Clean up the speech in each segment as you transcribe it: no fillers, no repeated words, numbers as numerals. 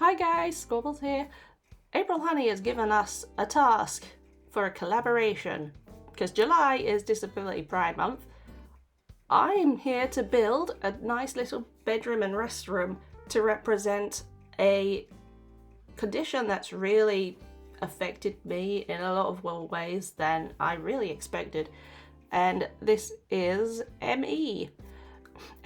Hi guys, Squabbles here. April Honey has given us a task for a collaboration because July is Disability Pride Month. I'm here to build a nice little bedroom and restroom to represent a condition that's really affected me in a lot of more ways than I really expected. And this is ME.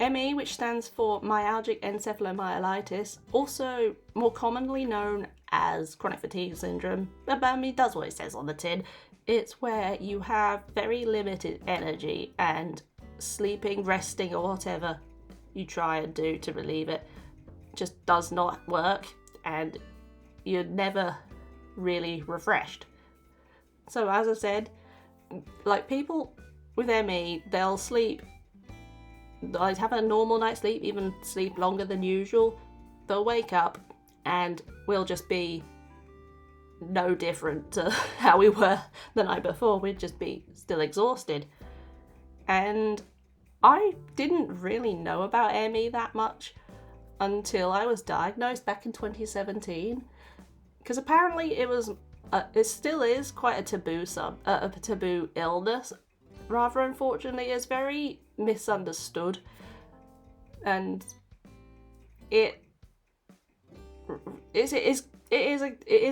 ME, which stands for myalgic encephalomyelitis, also more commonly known as chronic fatigue syndrome. It does what it says on the tin. It's where you have very limited energy and sleeping, resting, or whatever you try and do to relieve it just does not work, and you're never really refreshed. So as I said, like people with ME, they'll sleep, they'll have a normal night's sleep, even sleep longer than usual. They'll wake up and we'll just be no different to how we were the night before. We'd just be still exhausted. And I didn't really know about ME that much until I was diagnosed back in 2017, because apparently it still is quite a taboo illness. Rather unfortunately, it's very misunderstood, and it is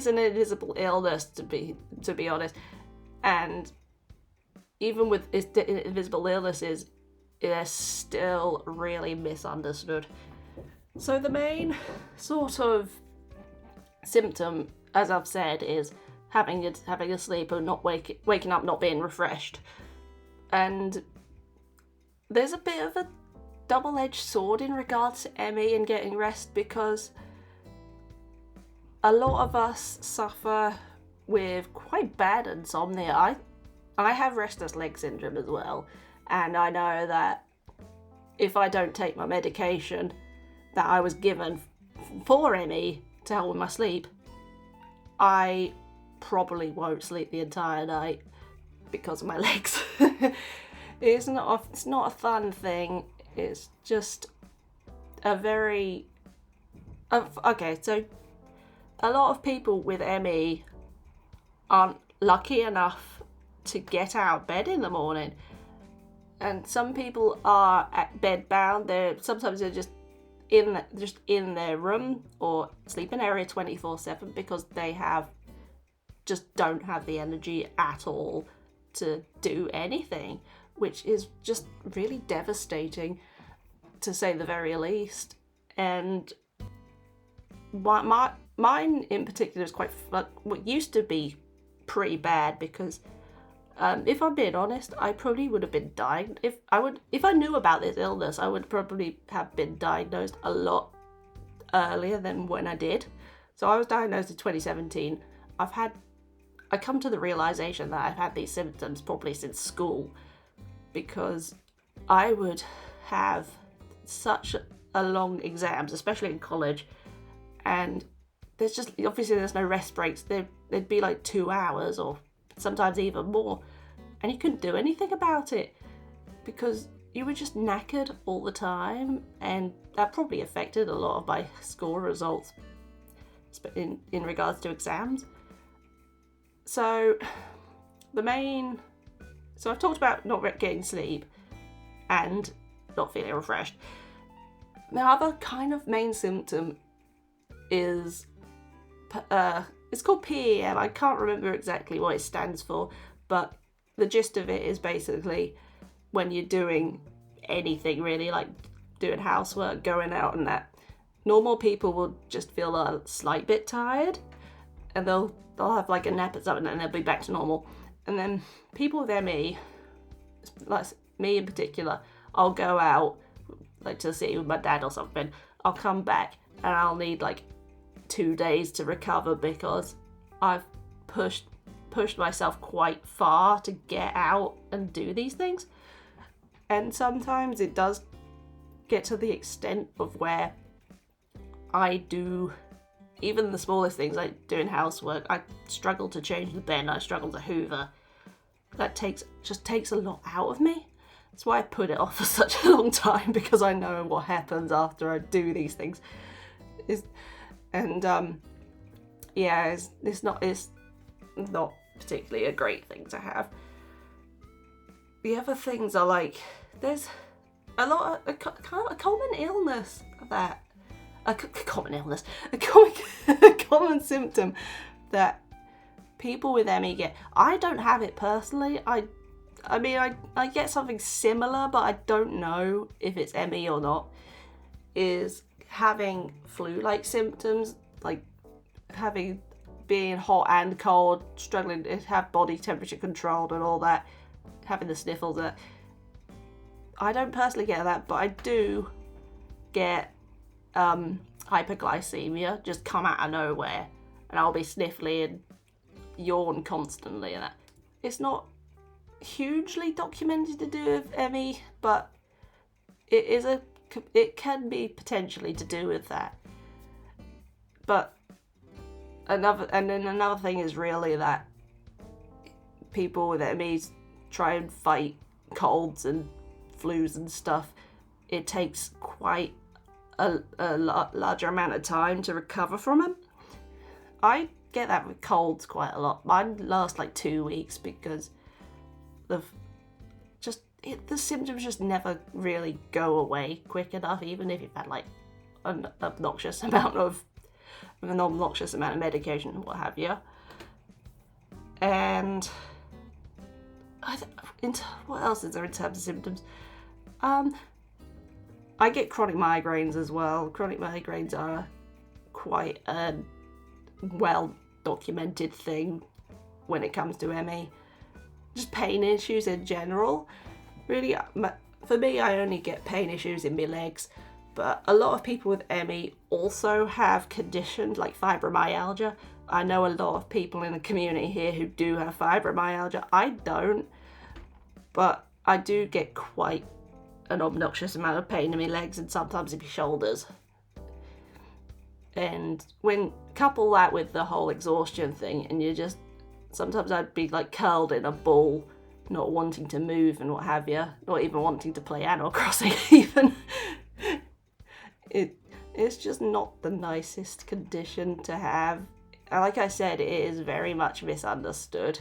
an invisible illness, to be honest. And even with its invisible illnesses, they're still really misunderstood. So the main sort of symptom, as I've said, is having a sleep and not waking up not being refreshed. And there's a bit of a double-edged sword in regards to ME and getting rest, because a lot of us suffer with quite bad insomnia. I have restless leg syndrome as well, and I know that if I don't take my medication that I was given for ME to help with my sleep, I probably won't sleep the entire night because of my legs. It's not a fun thing. It's just a very okay. So a lot of people with ME aren't lucky enough to get out of bed in the morning, and some people are at bed bound. They're just in their room or sleeping area 24/7 because they just don't have the energy at all to do anything, which is just really devastating, to say the very least. And mine in particular is what used to be pretty bad, because if I'm being honest, I probably would have been diagnosed if I knew about this illness. I would probably have been diagnosed a lot earlier than when I did. So I was diagnosed in 2017. I come to the realization that I've had these symptoms probably since school, because I would have such a long exams, especially in college, and there's no rest breaks. There'd be like 2 hours or sometimes even more, and you couldn't do anything about it because you were just knackered all the time, and that probably affected a lot of my school results in regards to exams. So I've talked about not getting sleep and not feeling refreshed. The other kind of main symptom is it's called PEM. I can't remember exactly what it stands for, but the gist of it is basically when you're doing anything really, like doing housework, going out and that, normal people will just feel a slight bit tired, and they'll have like a nap or something, and they'll be back to normal. And then people with ME, like me in particular, I'll go out like to the city with my dad or something. I'll come back and I'll need like 2 days to recover, because I've pushed myself quite far to get out and do these things. And sometimes it does get to the extent of where I do even the smallest things, like doing housework. I struggle to change the bed, I struggle to hoover. That takes a lot out of me. That's why I put it off for such a long time, because I know what happens after I do these things. And yeah, it's not particularly a great thing to have. The other things are like, there's a lot of a common illness that a common symptom that people with ME get. I don't have it personally. I mean, I get something similar, but I don't know if it's ME or not. Is having flu-like symptoms, like being hot and cold, struggling to have body temperature controlled and all that, having the sniffles. I don't personally get that, but I do get hyperglycemia just come out of nowhere, and I'll be sniffly and yawn constantly, and that. It's not hugely documented to do with ME, but it can be potentially to do with that. But another thing is really that people with ME try and fight colds and flus and stuff. It takes quite a larger amount of time to recover from them. I get that with colds quite a lot. Mine last like 2 weeks because the symptoms just never really go away quick enough, even if you've had like an obnoxious amount of medication, what have you. And what else is there in terms of symptoms? I get chronic migraines as well. Chronic migraines are quite a well-documented thing when it comes to ME. Just pain issues in general. Really, for me, I only get pain issues in my legs, but a lot of people with ME also have conditions like fibromyalgia. I know a lot of people in the community here who do have fibromyalgia. I don't, but I do get quite an obnoxious amount of pain in my legs and sometimes in my shoulders. And when couple that with the whole exhaustion thing, and sometimes I'd be like curled in a ball, not wanting to move and what have you, not even wanting to play Animal Crossing even. It's just not the nicest condition to have. And like I said, it is very much misunderstood.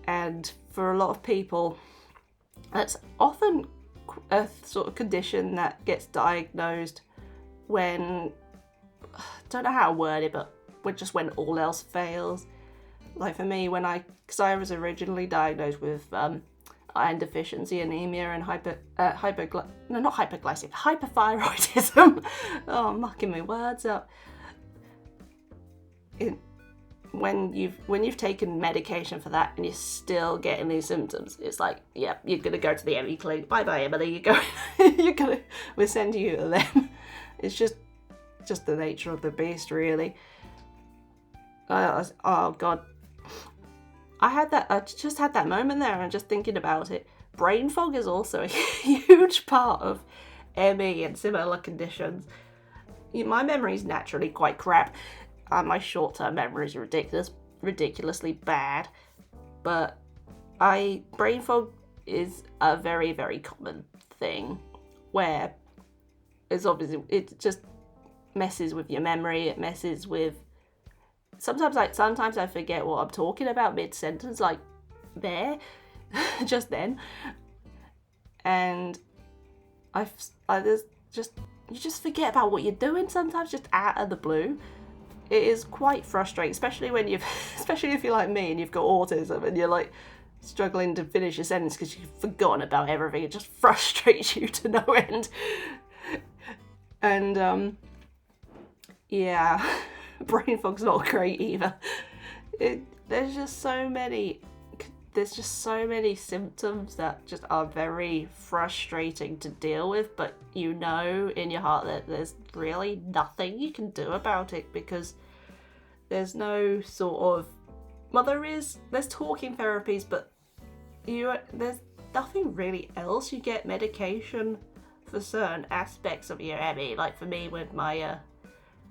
And for a lot of people, that's often a sort of condition that gets diagnosed when, I don't know how to word it, but when all else fails. Like for me, because I was originally diagnosed with iron deficiency, anemia, and hyperthyroidism. Oh, I'm mucking my words up. When you've taken medication for that and you're still getting these symptoms, it's like, yeah, you're gonna go to the ME clinic. Bye bye, Emily. We're sending you to them. It's just the nature of the beast, really. Oh God. I just had that moment there and just thinking about it. Brain fog is also a huge part of ME and similar conditions. My memory is naturally quite crap. My short-term memory is ridiculously bad. But brain fog is a very, very common thing where it just messes with your memory. It messes with. Sometimes I forget what I'm talking about mid-sentence, like there, just then. And you just forget about what you're doing sometimes, just out of the blue. It is quite frustrating, especially if you're like me and you've got autism and you're like struggling to finish your sentence because you've forgotten about everything. It just frustrates you to no end. And yeah. Brain fog's not great either. There's just so many symptoms that just are very frustrating to deal with, but you know in your heart that there's really nothing you can do about it because there's no sort of, well, there's talking therapies, but there's nothing really else. You get medication for certain aspects of your ME, like for me with my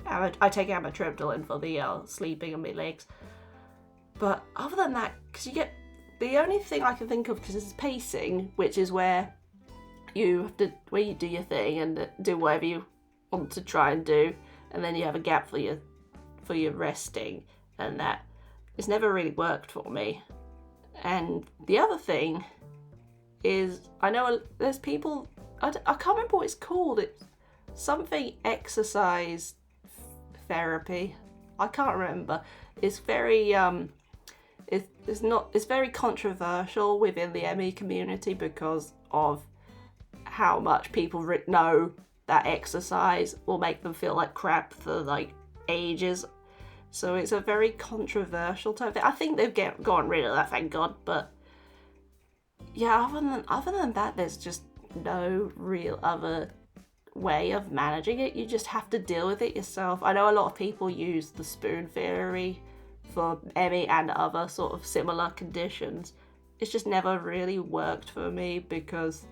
I take amitriptyline for the sleeping on my legs. But other than that, because you get, the only thing I can think of, because it's pacing, which is where you do your thing and do whatever you want to try and do, and then you have a gap for your resting, and that it's never really worked for me. And the other thing is, I know there's people, I can't remember what it's called. It's something exercise therapy. I can't remember. It's very it's very controversial within the ME community because of how much people know that exercise will make them feel like crap for like ages. So it's a very controversial type thing. I think they've gotten rid of that, thank God. But yeah, other than that, there's just no real other way of managing it. You just have to deal with it yourself. I know a lot of people use the spoon theory for ME and other sort of similar conditions. It's just never really worked for me because,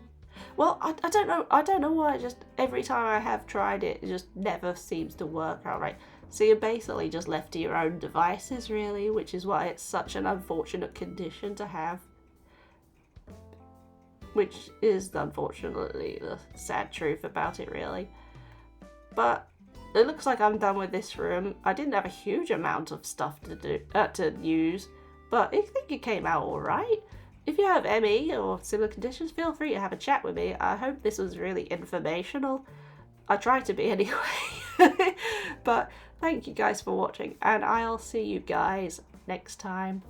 well, I don't know why. Just every time I have tried it, it just never seems to work outright. So you're basically just left to your own devices, really, which is why it's such an unfortunate condition to have. Which is, unfortunately, the sad truth about it, really. But it looks like I'm done with this room. I didn't have a huge amount of stuff to use, but I think it came out alright. If you have ME or similar conditions, feel free to have a chat with me. I hope this was really informational. I try to be anyway. But thank you guys for watching, and I'll see you guys next time.